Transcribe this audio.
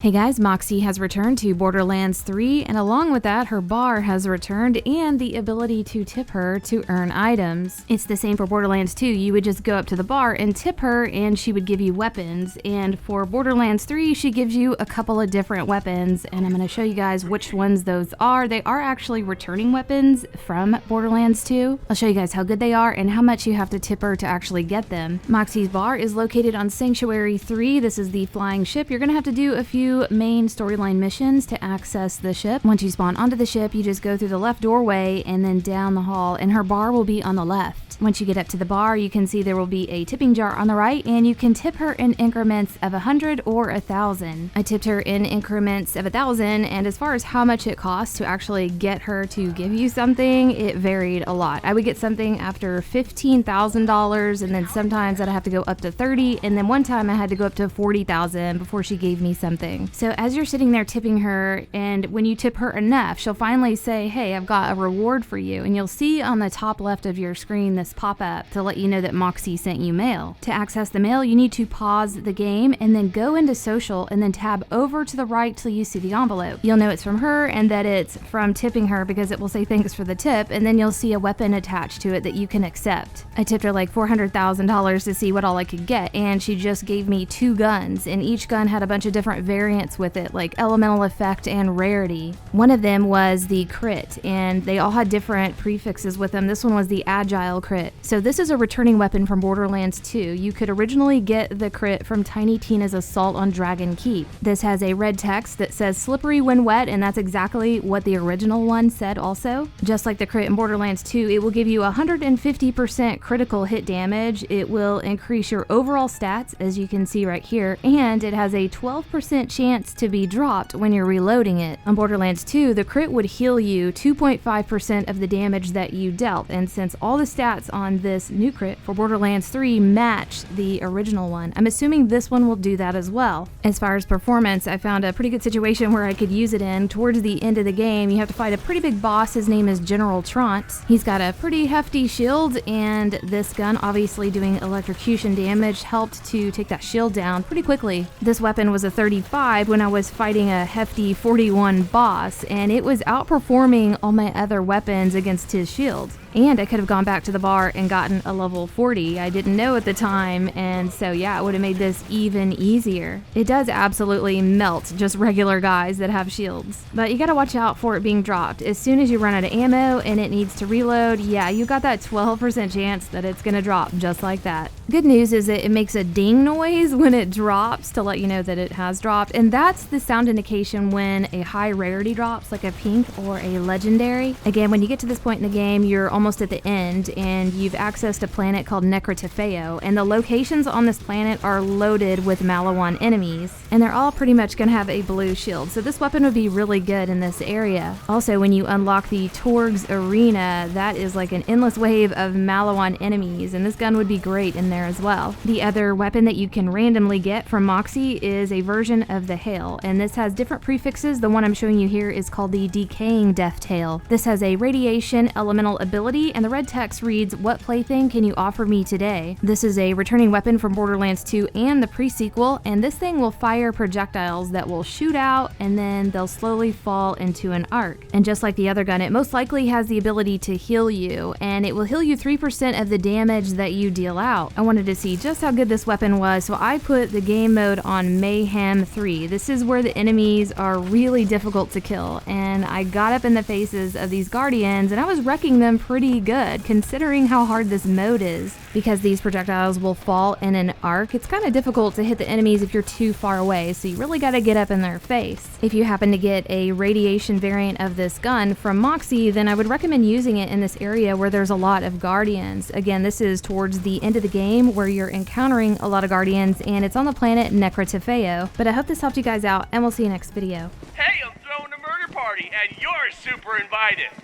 Hey guys, MOXI has returned to Borderlands 3, and along with that, her bar has returned and the ability to tip her to earn items. It's the same for Borderlands 2. You would just go up to the bar and tip her and she would give you weapons. And for Borderlands 3, she gives you a couple of different weapons, and I'm going to show you guys which ones those are. They are actually returning weapons from Borderlands 2. I'll show you guys how good they are and how much you have to tip her to actually get them. MOXI'S bar is located on Sanctuary 3. This is the flying ship. You're going to have to do a few main storyline missions to access the ship. Once you spawn onto the ship, you just go through the left doorway and then down the hall, and her bar will be on the left. Once you get up to the bar, you can see there will be a tipping jar on the right, and you can tip her in increments of 100 or 1,000. I tipped her in increments of 1,000, and as far as how much it costs to actually get her to give you something, it varied a lot. I would get something after $15,000, and then sometimes I'd have to go up to 30, and then one time I had to go up to 40,000 before she gave me something. So as you're sitting there tipping her, and when you tip her enough, she'll finally say, "Hey, I've got a reward for you," and you'll see on the top left of your screen this pop up to let you know that MOXI sent you mail. To access the mail, you need to pause the game and then go into social and then tab over to the right till you see the envelope. You'll know it's from her and that it's from tipping her because it will say thanks for the tip, and then you'll see a weapon attached to it that you can accept. I tipped her like $400,000 to see what all I could get, and she just gave me 2 guns, and each gun had a bunch of different variants with it, like elemental effect and rarity. One of them was the crit, and they all had different prefixes with them. This one was the agile crit. So this is a returning weapon from Borderlands 2. You could originally get the crit from Tiny Tina's assault on Dragon Keep. This has a red text that says slippery when wet, and that's exactly what the original one said also. Just like the crit in Borderlands 2, it will give you 150% critical hit damage. It will increase your overall stats, as you can see right here, and it has a 12% chance to be dropped when you're reloading it. On Borderlands 2, the crit would heal you 2.5% of the damage that you dealt, and since all the stats on this new crit for Borderlands 3 match the original one, I'm assuming this one will do that as well. As far as performance, I found a pretty good situation where I could use it in. Towards the end of the game, you have to fight a pretty big boss. His name is General Trant. He's got a pretty hefty shield, and this gun, obviously doing electrocution damage, helped to take that shield down pretty quickly. This weapon was a 35 when I was fighting a hefty 41 boss, and it was outperforming all my other weapons against his shield. And I could have gone back to the bar and gotten a level 40. I didn't know at the time, and so yeah, it would have made this even easier. It does absolutely melt just regular guys that have shields, but you gotta watch out for it being dropped. As soon as you run out of ammo and it needs to reload, yeah, you got that 12% chance that it's gonna drop just like that. Good news is that it makes a ding noise when it drops to let you know that it has dropped, and that's the sound indication when a high rarity drops, like a pink or a legendary. Again, when you get to this point in the game, you're almost at the end, and you've accessed a planet called Necrotafeo, and the locations on this planet are loaded with Malawan enemies, and they're all pretty much going to have a blue shield, so this weapon would be really good in this area. Also, when you unlock the Torg's Arena, that is like an endless wave of Malawan enemies, and this gun would be great in there as well. The other weapon that you can randomly get from MOXI is a version of the Hail, and this has different prefixes. The one I'm showing you here is called the Decaying Death Tail. This has a radiation elemental ability, and the red text reads, "What plaything can you offer me today?" This is a returning weapon from Borderlands 2 and the pre-sequel, and this thing will fire projectiles that will shoot out and then they'll slowly fall into an arc. And just like the other gun, it most likely has the ability to heal you, and it will heal you 3% of the damage that you deal out. I wanted to see just how good this weapon was, so I put the game mode on Mayhem 3. This is where the enemies are really difficult to kill, and I got up in the faces of these guardians and I was wrecking them pretty good considering how hard this mode is. Because these projectiles will fall in an arc, it's kind of difficult to hit the enemies if you're too far away, so you really got to get up in their face. If you happen to get a radiation variant of this gun from MOXI, then I would recommend using it in this area where there's a lot of guardians. Again, this is towards the end of the game where you're encountering a lot of guardians, and it's on the planet Necrotafeo. But I hope this helped you guys out, and we'll see you next video. Hey, I'm throwing a murder party, and you're super invited.